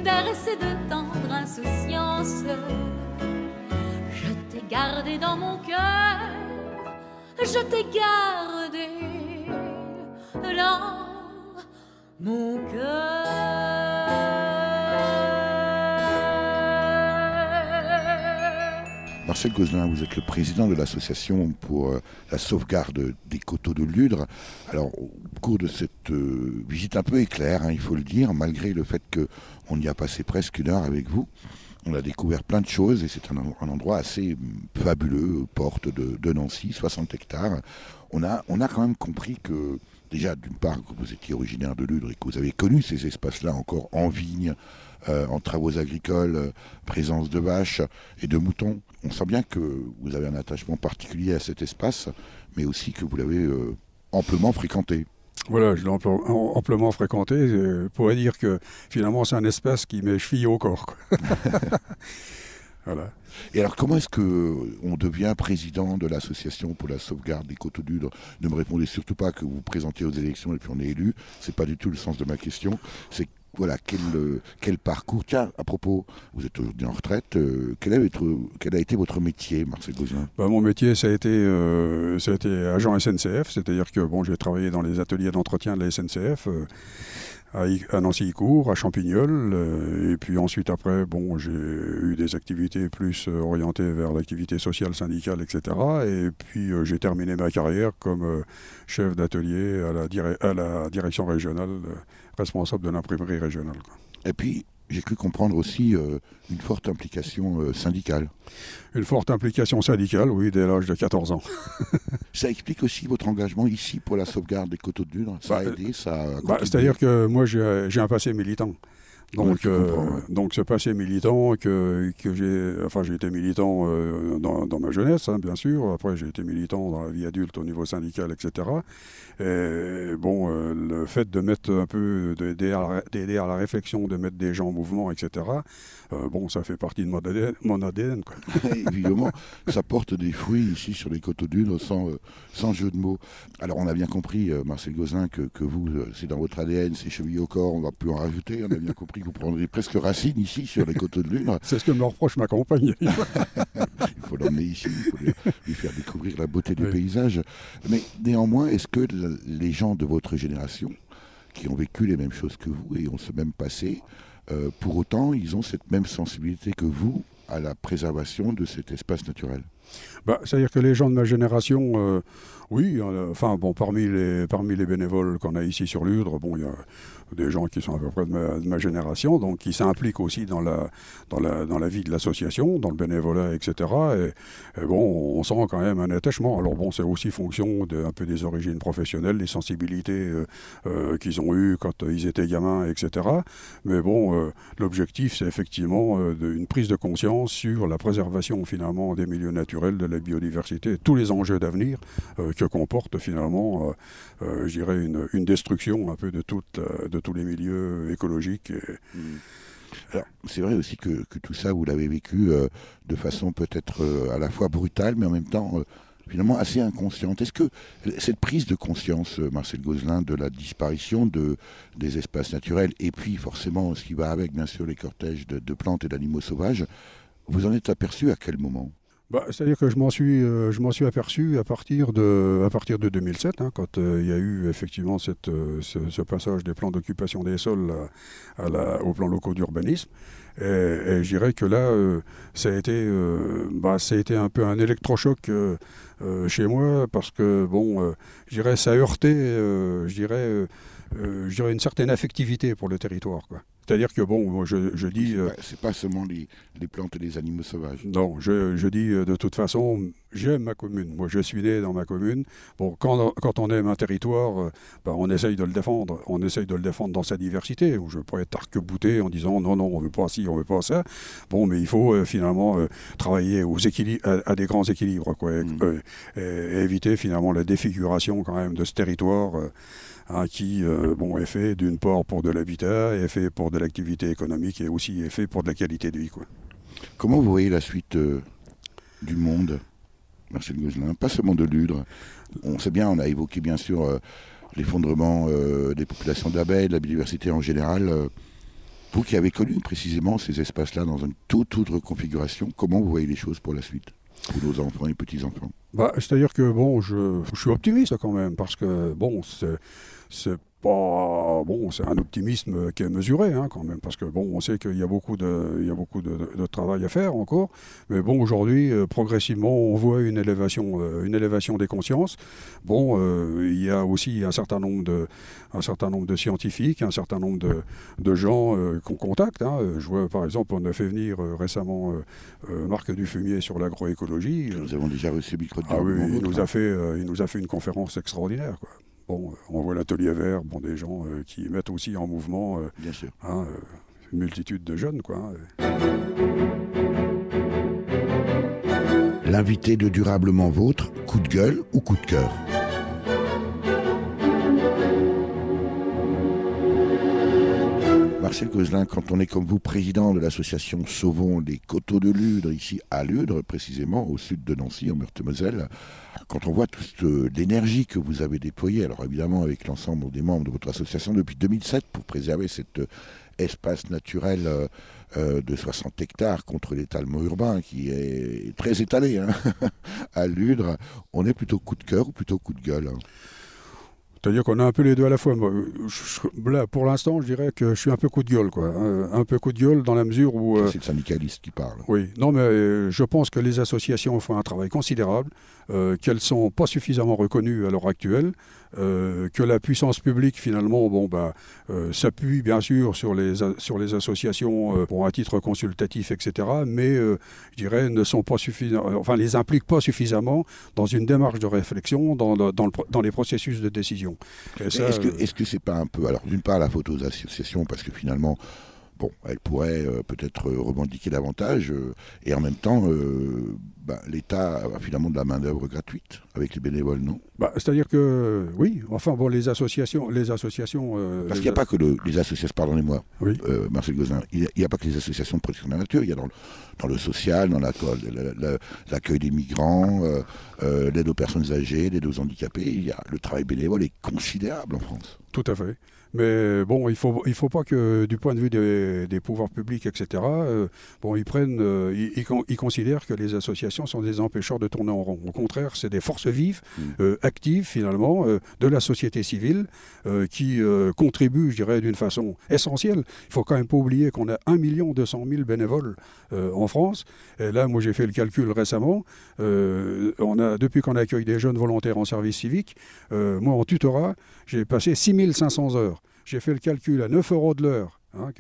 Bercé de tendre insouciance, je t'ai gardé dans mon cœur, je t'ai gardé dans mon cœur. Marcel Gozlin, vous êtes le président de l'association pour la sauvegarde des coteaux de Ludre. Alors, au cours de cette visite un peu éclair, il faut le dire, malgré le fait qu'on y a passé presque une heure avec vous, on a découvert plein de choses et c'est un endroit assez fabuleux, porte de Nancy, 60 hectares. On a quand même compris que, déjà, d'une part, que vous étiez originaire de Ludre et que vous avez connu ces espaces-là encore en vigne, en travaux agricoles, présence de vaches et de moutons. On sent bien que vous avez un attachement particulier à cet espace, mais aussi que vous l'avez amplement fréquenté. Voilà, je l'ai amplement fréquenté. Je pourrais dire que finalement c'est un espace qui m'est chevillé au corps, quoi. Voilà. Et alors comment est-ce qu'on devient président de l'association pour la sauvegarde des coteaux de Ludre? Ne me répondez surtout pas que vous vous présentez aux élections et puis on est élu. C'est pas du tout le sens de ma question. C'est voilà, quel parcours. Tiens, à propos, vous êtes aujourd'hui en retraite, quel a été votre métier, Marcel Gozlin? Mon métier, ça a été agent SNCF, c'est-à-dire que j'ai travaillé dans les ateliers d'entretien de la SNCF, à Nancy-Icourt, à Champignol, et puis ensuite après, j'ai eu des activités plus orientées vers l'activité sociale, syndicale, etc. Et puis j'ai terminé ma carrière comme chef d'atelier à la direction régionale, responsable de l'imprimerie régionale, quoi. Et puis, J'ai cru comprendre aussi une forte implication syndicale. Une forte implication syndicale, oui, dès l'âge de 14 ans. Ça explique aussi votre engagement ici pour la sauvegarde des coteaux de Lune. Ça a aidé, ça a contribué. C'est-à-dire que moi, j'ai un passé militant. Donc, donc ce passé militant que j'ai été militant dans ma jeunesse, hein, bien sûr. Après, j'ai été militant dans la vie adulte au niveau syndical, etc. Et bon, le fait de mettre un peu, d'aider à la réflexion, de mettre des gens en mouvement, etc. Bon, ça fait partie de mon ADN, quoi. Évidemment, ça porte des fruits ici sur les coteaux de Lune, sans jeu de mots. Alors, on a bien compris, Marcel Gozlin, que vous, c'est dans votre ADN, c'est chevillé au corps, on ne va plus en rajouter. On a bien compris que vous prendrez presque racine ici sur les coteaux de Lune. C'est ce que me reproche ma compagne. Il faut l'emmener ici, il faut lui faire découvrir la beauté du paysage. Mais néanmoins, est-ce que les gens de votre génération, qui ont vécu les mêmes choses que vous et ont ce même passé, pour autant, ils ont cette même sensibilité que vous à la préservation de cet espace naturel? C'est-à-dire que les gens de ma génération, oui, parmi les bénévoles qu'on a ici sur Ludre, bon, il y a des gens qui sont à peu près de ma génération, donc qui s'impliquent aussi dans la vie de l'association, dans le bénévolat, etc. Et bon, on sent quand même un attachement. Alors bon, c'est aussi fonction un peu des origines professionnelles, des sensibilités qu'ils ont eues quand ils étaient gamins, etc. Mais bon, l'objectif, c'est effectivement une prise de conscience sur la préservation finalement des milieux naturels, de la biodiversité, tous les enjeux d'avenir que comporte finalement, je dirais, une destruction un peu de tous les milieux écologiques. Alors, c'est vrai aussi que tout ça, vous l'avez vécu de façon peut-être à la fois brutale, mais en même temps finalement assez inconsciente. Est-ce que cette prise de conscience, Marcel Gozlin, de la disparition des espaces naturels, et puis forcément ce qui va avec, bien sûr, les cortèges de plantes et d'animaux sauvages, vous en êtes aperçu à quel moment ? C'est-à-dire que je m'en suis aperçu à partir de 2007, hein, quand il y a eu effectivement ce passage des plans d'occupation des sols aux plans locaux d'urbanisme. Et je dirais que là, ça a été un peu un électrochoc chez moi, parce que bon, je dirais ça a heurté, je dirais une certaine affectivité pour le territoire, quoi. C'est-à-dire que, bon, moi je dis... c'est pas seulement les plantes et les animaux sauvages. Non, je dis de toute façon, j'aime ma commune. Moi, je suis né dans ma commune. Bon, quand on aime un territoire, on essaye de le défendre. On essaye de le défendre dans sa diversité. Je pourrais être arc-bouté en disant non, on veut pas ci, on veut pas ça. Bon, mais il faut finalement travailler à des grands équilibres, quoi, et éviter finalement la défiguration quand même de ce territoire. Qui est fait d'une part pour de l'habitat, est fait pour de l'activité économique, et aussi est fait pour de la qualité de vie, quoi. Comment vous voyez la suite du monde, Marcel Gozlin, pas seulement de Ludre? On sait bien, on a évoqué bien sûr l'effondrement des populations d'abeilles, de la biodiversité en général. Vous qui avez connu précisément ces espaces-là dans une toute autre configuration, comment vous voyez les choses pour la suite, pour nos enfants et petits-enfants? C'est-à-dire que bon, je suis optimiste quand même, parce que bon, c'est pas bon, c'est un optimisme qui est mesuré, hein, quand même, parce que bon, on sait qu'il y a beaucoup de travail à faire encore, mais bon, aujourd'hui, progressivement, on voit une élévation des consciences. Bon, il y a aussi un certain nombre de scientifiques, un certain nombre de gens qu'on contacte, hein. Je vois, par exemple, on a fait venir récemment Marc Dufumier sur l'agroécologie. Nous avons déjà reçu micro de il nous a fait une conférence extraordinaire, quoi. Bon, on voit l'atelier vert, des gens qui mettent aussi en mouvement bien sûr. Une multitude de jeunes, quoi. L'invité de Durablement Vôtre, coup de gueule ou coup de cœur? Marcel Gozlin, quand on est comme vous, président de l'association Sauvons les coteaux de Ludre, ici à Ludre, précisément au sud de Nancy, en Meurthe-et-Moselle, quand on voit toute l'énergie que vous avez déployée, alors évidemment avec l'ensemble des membres de votre association depuis 2007 pour préserver cet espace naturel de 60 hectares contre l'étalement urbain qui est très étalé, hein, à Ludre, on est plutôt coup de cœur ou plutôt coup de gueule, hein? C'est-à-dire qu'on a un peu les deux à la fois. Moi, là, pour l'instant, je dirais que je suis un peu coup de gueule, quoi. Un peu coup de gueule dans la mesure où... C'est le syndicaliste qui parle. Oui, non, mais je pense que les associations font un travail considérable, qu'elles ne sont pas suffisamment reconnues à l'heure actuelle. que la puissance publique finalement s'appuie bien sûr sur les associations à titre consultatif, etc., mais je dirais ne sont pas les impliquent pas suffisamment dans une démarche de réflexion dans les processus de décision. Est-ce que c'est pas un peu, alors d'une part la faute aux associations, parce que finalement elle pourrait peut-être revendiquer davantage, et en même temps, l'État a finalement de la main-d'œuvre gratuite avec les bénévoles, non ? C'est-à-dire que, oui, les associations... Parce qu'il n'y a pas que les associations, pardonnez-moi, oui. Marcel Gozlin, il n'y a pas que les associations de protection de la nature, il y a dans le social, dans l'accueil des migrants, l'aide aux personnes âgées, l'aide aux handicapés, le travail bénévole est considérable en France. Tout à fait. Mais il faut pas que du point de vue des pouvoirs publics, etc., ils considèrent que les associations sont des empêcheurs de tourner en rond. Au contraire, c'est des forces vives, actives finalement, de la société civile, qui contribuent, je dirais, d'une façon essentielle. Il faut quand même pas oublier qu'on a 1 200 000 bénévoles en France. Et là, moi j'ai fait le calcul récemment, depuis qu'on accueille des jeunes volontaires en service civique, moi en tutorat, j'ai passé 6 500 heures. J'ai fait le calcul à 9 € de l'heure, un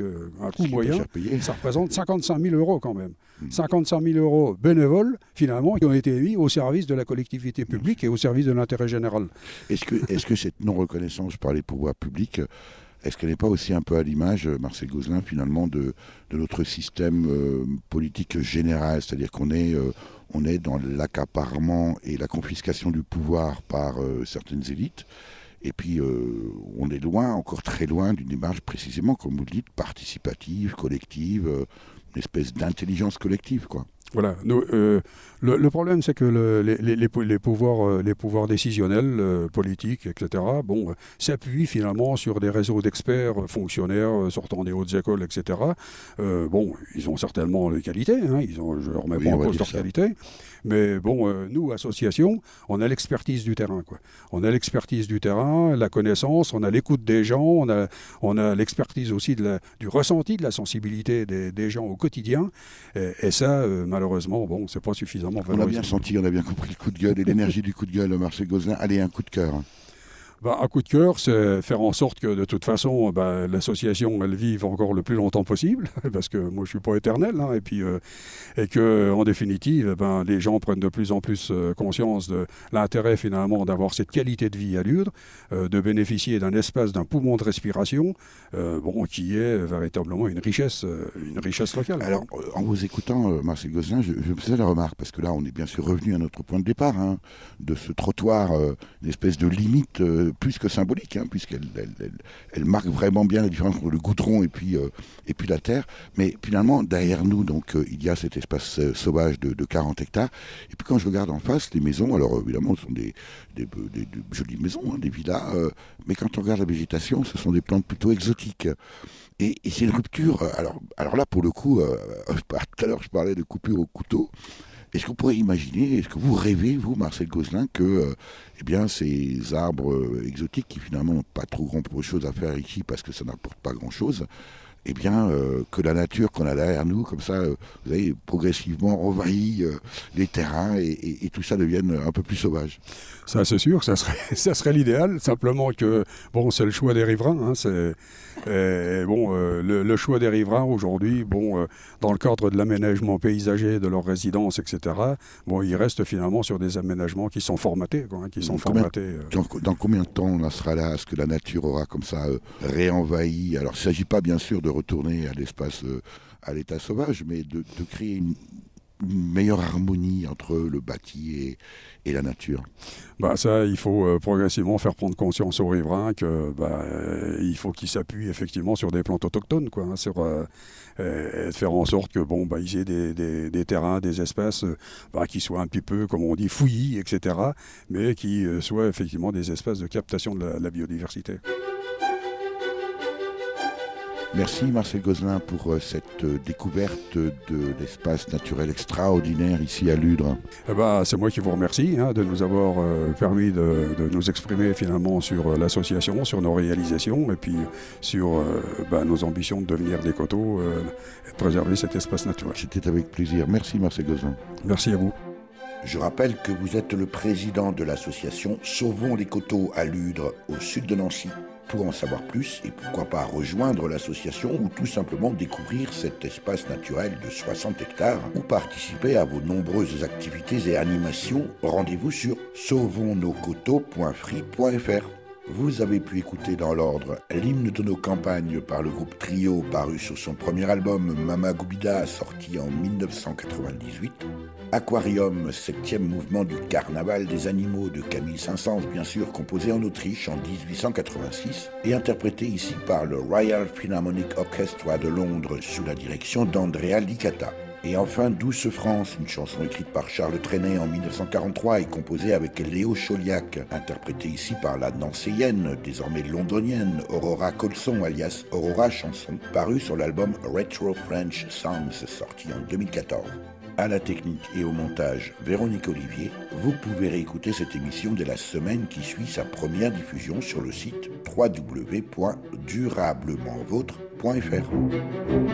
coût moyen, ça représente 55 000 € quand même. 55 000 € bénévoles, finalement, qui ont été mis au service de la collectivité publique et au service de l'intérêt général. Est-ce que cette non-reconnaissance par les pouvoirs publics, est-ce qu'elle n'est pas aussi un peu à l'image, Marcel Gozlin, finalement, de notre système politique général ? C'est-à-dire qu'on est dans l'accaparement et la confiscation du pouvoir par certaines élites. Et puis, on est loin, encore très loin, d'une démarche précisément, comme vous le dites, participative, collective, une espèce d'intelligence collective, quoi. Voilà. Le problème, c'est que les pouvoirs décisionnels, politiques, etc., s'appuient finalement sur des réseaux d'experts, fonctionnaires, sortant des hautes écoles, etc. Ils ont certainement les qualités, je ne remets pas en cause leur qualité, mais nous, associations, on a l'expertise du terrain, quoi. On a l'expertise du terrain, la connaissance, on a l'écoute des gens, on a l'expertise aussi du ressenti, de la sensibilité des gens au quotidien, et ça, malheureusement, c'est pas suffisamment valorisé. On a bien senti, on a bien compris le coup de gueule et l'énergie du coup de gueule, Marcel Gozlin. Allez, un coup de cœur. Un coup de cœur, c'est faire en sorte que de toute façon, l'association, elle vive encore le plus longtemps possible, parce que moi je suis pas éternel, et que en définitive, les gens prennent de plus en plus conscience de l'intérêt finalement d'avoir cette qualité de vie à Ludre, de bénéficier d'un espace, d'un poumon de respiration, qui est véritablement une richesse locale. Alors, en vous écoutant, Marcel Gozlin, je me faisais la remarque, parce que là, on est bien sûr revenu à notre point de départ, de ce trottoir, une espèce de limite plus que symbolique, puisqu'elle marque vraiment bien la différence entre le goudron et puis la terre. Mais finalement, derrière nous, donc, il y a cet espace sauvage de 40 hectares. Et puis quand je regarde en face, les maisons, alors évidemment, ce sont des jolies maisons, des villas, mais quand on regarde la végétation, ce sont des plantes plutôt exotiques. Et c'est une rupture. Alors là, pour le coup, tout à l'heure, je parlais de coupure au couteau. Est-ce que vous pourriez imaginer, est-ce que vous rêvez, vous, Marcel Gozlin, que ces arbres exotiques qui finalement n'ont pas trop grand-chose à faire ici parce que ça n'apporte pas grand-chose, que la nature qu'on a derrière nous, comme ça, vous avez progressivement envahi les terrains et tout ça devienne un peu plus sauvage. Ça, c'est sûr, ça serait l'idéal. Simplement que, c'est le choix des riverains. Le choix des riverains aujourd'hui, dans le cadre de l'aménagement paysager de leurs résidences, etc., ils restent finalement sur des aménagements qui sont formatés. Dans combien de temps on en sera là? Est-ce que la nature aura comme ça réenvahi? Alors, il ne s'agit pas bien sûr de retourner à l'espace, à l'état sauvage, mais de créer une meilleure harmonie entre le bâti et la nature. Ça, il faut progressivement faire prendre conscience aux riverains que il faut qu'ils s'appuient effectivement sur des plantes autochtones, et faire en sorte que ils aient des terrains, des espaces qui soient un petit peu, comme on dit, fouillis, etc., mais qui soient effectivement des espaces de captation de la biodiversité. Merci Marcel Gozlin pour cette découverte de l'espace naturel extraordinaire ici à Ludre. C'est moi qui vous remercie de nous avoir permis de nous exprimer finalement sur l'association, sur nos réalisations et puis sur nos ambitions de devenir des coteaux et de préserver cet espace naturel. C'était avec plaisir. Merci Marcel Gozlin. Merci à vous. Je rappelle que vous êtes le président de l'association Sauvons les Coteaux à Ludre, au sud de Nancy. Pour en savoir plus et pourquoi pas rejoindre l'association ou tout simplement découvrir cet espace naturel de 60 hectares ou participer à vos nombreuses activités et animations, rendez-vous sur sauvonsnoscoteaux.free.fr. Vous avez pu écouter dans l'ordre l'hymne de nos campagnes par le groupe Trio, paru sur son premier album Mama Goubida, sorti en 1998. Aquarium, 7e mouvement du Carnaval des animaux de Camille Saint-Saëns, bien sûr, composé en Autriche en 1886 et interprété ici par le Royal Philharmonic Orchestra de Londres sous la direction d'Andrea Licata. Et enfin, Douce France, une chanson écrite par Charles Trenet en 1943 et composée avec Léo Chauliac, interprétée ici par la nancéienne, désormais londonienne, Aurora Colson, alias Aurora Chanson, parue sur l'album Retro French Songs, sorti en 2014. À la technique et au montage, Véronique Olivier. Vous pouvez réécouter cette émission dès la semaine qui suit sa première diffusion sur le site www.durablementvôtre.fr.